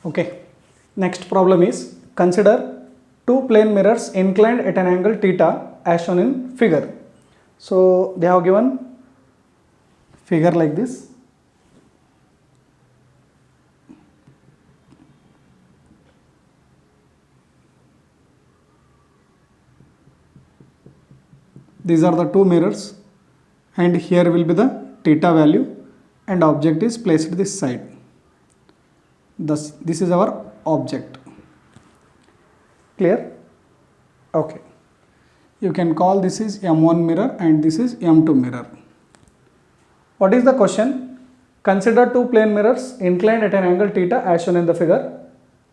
Okay. Next problem is consider two plane mirrors inclined at an angle theta as shown in figure. So they have given figure like this. These are the two mirrors and here will be the theta value and object is placed this side. Thus this is our object. Clear? Okay. You can call this is M1 mirror and this is M2 mirror. What is the question? Consider two plane mirrors inclined at an angle theta as shown in the figure.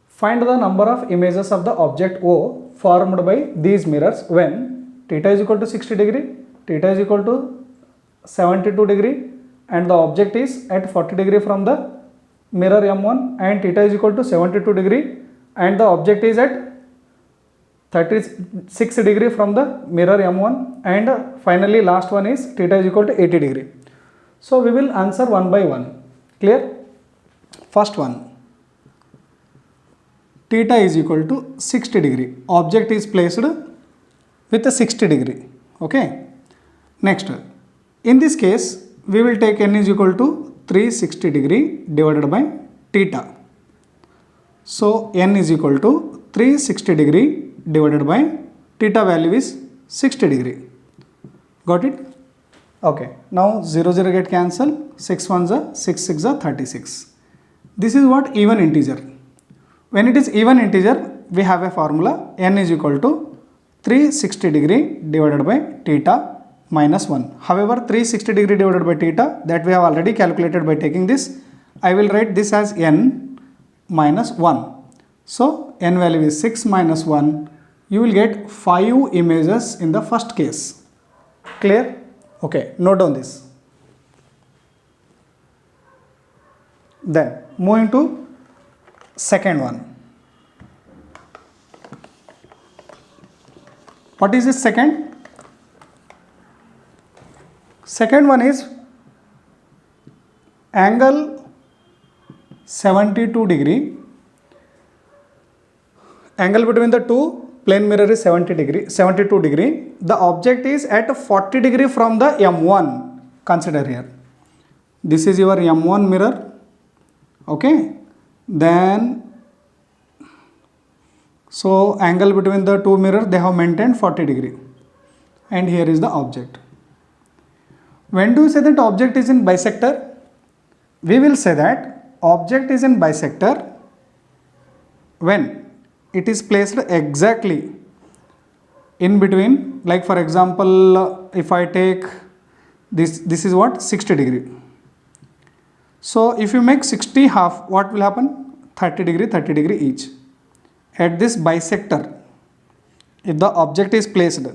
Find the number of images of the object O formed by these mirrors when theta is equal to 60 degree, theta is equal to 72 degree and the object is at 40 degree from the mirror M1 and theta is equal to 72 degree and the object is at 36 degree from the mirror M1 and finally last one is theta is equal to 80 degree. So we will answer one by one. Clear? First one, theta is equal to 60 degree. Object is placed with a 60 degree. Okay. Next, in this case we will take n is equal to 360 degree divided by theta. So n is equal to 360 degree divided by theta value is 60 degree. Got it? Okay. Now 0 0 get cancelled. 6 1s are 6 6 are 36. This is what even integer. When it is even integer, we have a formula n is equal to 360 degree divided by theta minus 1. However, 360 degree divided by theta that we have already calculated by taking this. I will write this as n minus 1. So, n value is 6 minus 1. You will get 5 images in the first case. Clear? Okay, note down this. Then, moving to second one. What is this second? Second one is angle 72 degree. Angle between the two plane mirror is 72 degree. The object is at 40 degree from the M1. Consider here. This is your M1 mirror. Okay. Then, so angle between the two mirrors they have maintained 40 degree. And here is the object. When do you say that object is in bisector? We will say that object is in bisector when it is placed exactly in between, like for example, if I take this is what 60 degree. So if you make 60 half, what will happen? 30 degree each. At this bisector, if the object is placed,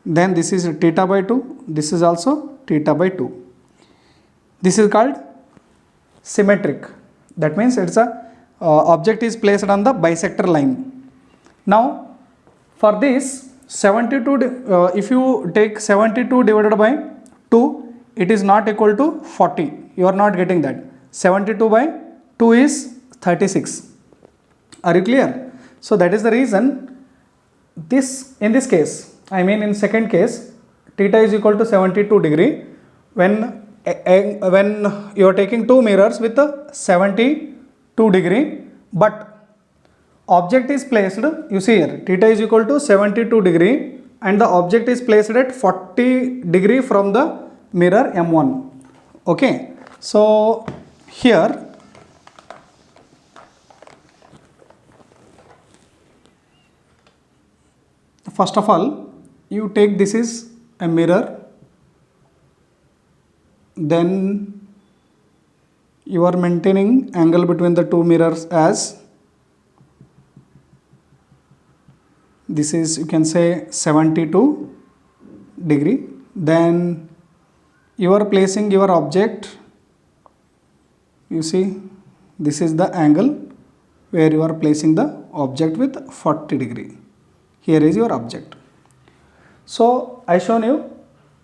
then this is theta by 2, this is also theta by 2. This is called symmetric. That means it's a object is placed on the bisector line. Now for this 72, if you take 72 divided by 2, it is not equal to 40. You are not getting that. 72 by 2 is 36. Are you clear? So that is the reason this, in this case, I mean in second case, theta is equal to 72 degree when you are taking two mirrors with a 72 degree, but object is placed, you see here, theta is equal to 72 degree and the object is placed at 40 degree from the mirror M1. Okay. So here first of all, you take this is a mirror, then you are maintaining angle between the two mirrors as this is, you can say 72 degree. Then you are placing your object, you see this is the angle where you are placing the object with 40 degree. Here is your object. So I shown you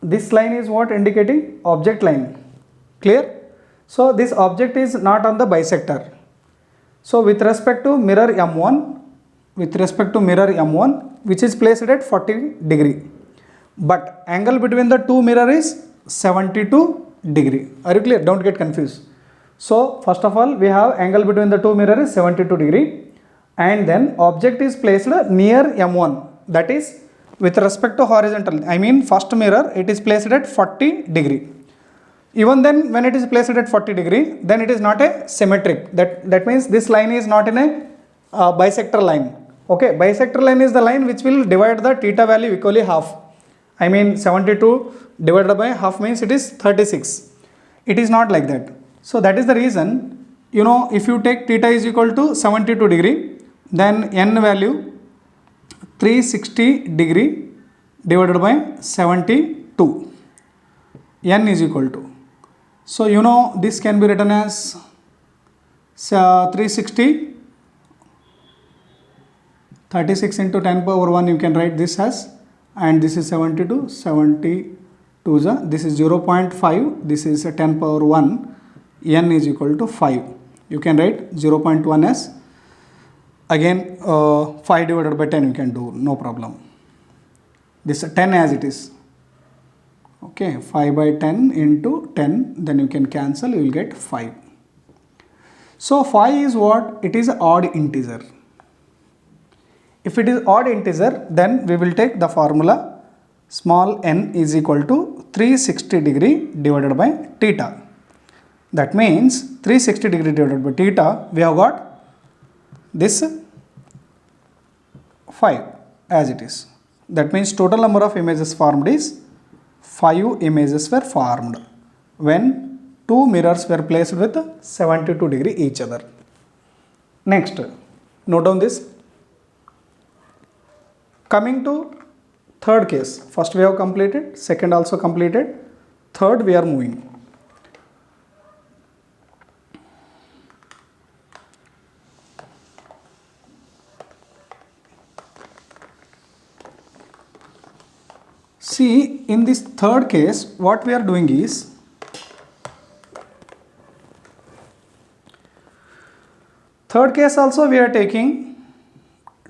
this line is what indicating object line. Clear? So this object is not on the bisector. So with respect to mirror M1, which is placed at 40 degree, but angle between the two mirror is 72 degree. Are you clear? Don't get confused. So first of all, we have angle between the two mirror is 72 degree, and then object is placed near M1, that is with respect to horizontal. I mean first mirror, it is placed at 40 degree. Even then, when it is placed at 40 degree, then it is not a symmetric. That means this line is not in a bisector line. Okay, bisector line is the line which will divide the theta value equally half. I mean 72 divided by half means it is 36. It is not like that. So that is the reason, if you take theta is equal to 72 degree, then n value 360 degree divided by 72. N is equal to. So this can be written as 360, 36 into 10 power 1 you can write this as, and this is 72, 72 this is 0.5, this is 10 power 1, n is equal to 5. You can write 0.1 as again 5 divided by 10 you can do, no problem. This 10 as it is. Okay, 5 by 10 into 10, then you can cancel, you will get 5. So 5 is what? It is odd integer. If it is odd integer, then we will take the formula small n is equal to 360 degree divided by theta. That means 360 degree divided by theta, we have got this 5 as it is. That means total number of images formed is 5 images were formed when two mirrors were placed with 72 degree each other. Next, note down this. Coming to third case, first we have completed, second also completed, third we are moving. See, in this third case, what we are doing is, third case also we are taking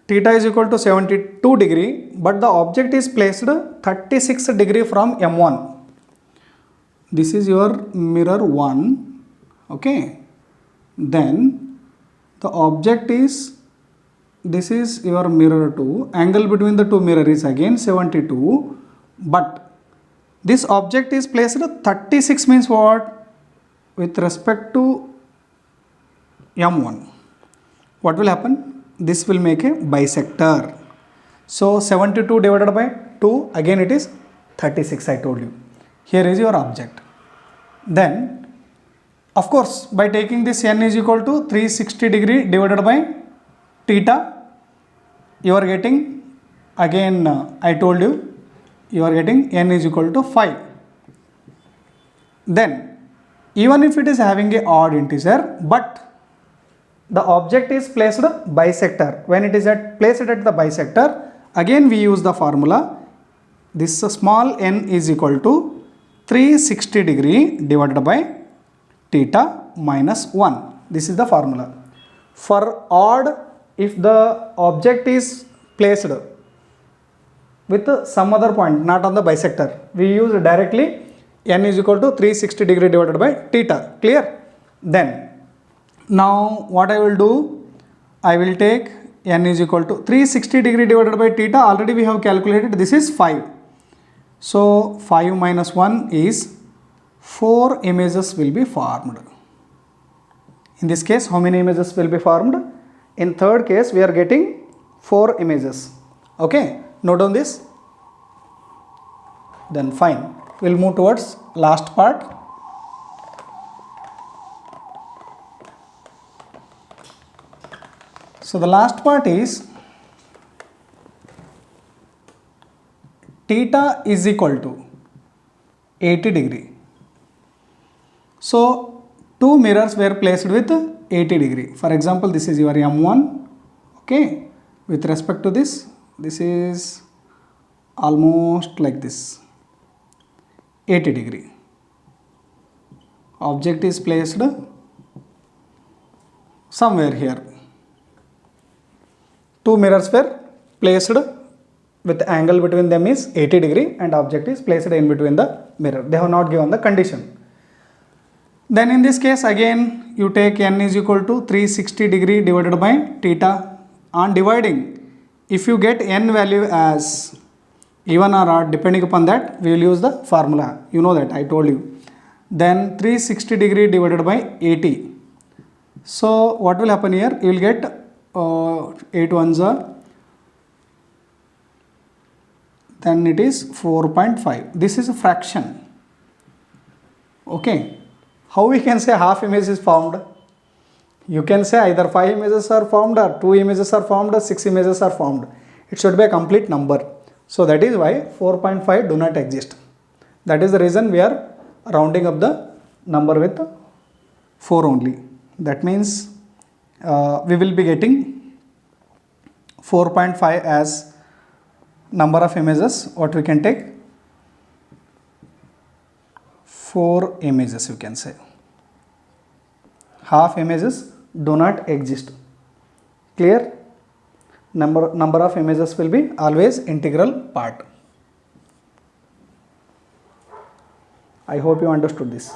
theta is equal to 72 degree, but the object is placed 36 degree from M1. This is your mirror 1, okay. Then the object is, this is your mirror 2, angle between the two mirror is again 72. But this object is placed 36 means what? With respect to M1. What will happen? This will make a bisector. So 72 divided by 2, again it is 36, I told you. Here is your object. Then, of course, by taking this n is equal to 360 degree divided by theta, you are getting, again I told you, you are getting n is equal to 5. Then even if it is having a odd integer, but the object is placed bisector, when it is placed at the bisector, again we use the formula, this small n is equal to 360 degree divided by theta minus 1. This is the formula. For odd, if the object is placed with some other point, not on the bisector, we use directly n is equal to 360 degree divided by theta. Clear? Then now what I will do, I will take n is equal to 360 degree divided by theta, already we have calculated, this is 5. So 5 minus 1 is 4 images will be formed. In this case, how many images will be formed? In third case, we are getting 4 images. Okay, note down this. Then fine, we will move towards last part. So the last part is theta is equal to 80 degree. So two mirrors were placed with 80 degree. For example, this is your M1. Okay, with respect to this, this is almost like this, 80 degree. Object is placed somewhere here. Two mirrors were placed with angle between them is 80 degree and object is placed in between the mirror. They have not given the condition. Then in this case again you take n is equal to 360 degree divided by theta. On dividing, if you get n value as even or odd, depending upon that we will use the formula. You know that, I told you. Then 360 degree divided by 80. So what will happen here? You will get 8 ones are, then it is 4.5. This is a fraction. Okay. How we can say half image is formed? You can say either 5 images are formed or 2 images are formed or 6 images are formed. It should be a complete number. So that is why 4.5 do not exist. That is the reason we are rounding up the number with 4 only. That means we will be getting 4.5 as number of images. What we can take? 4 images you can say. Half images do not exist. Clear? Number of images will be always integral part. I hope you understood this.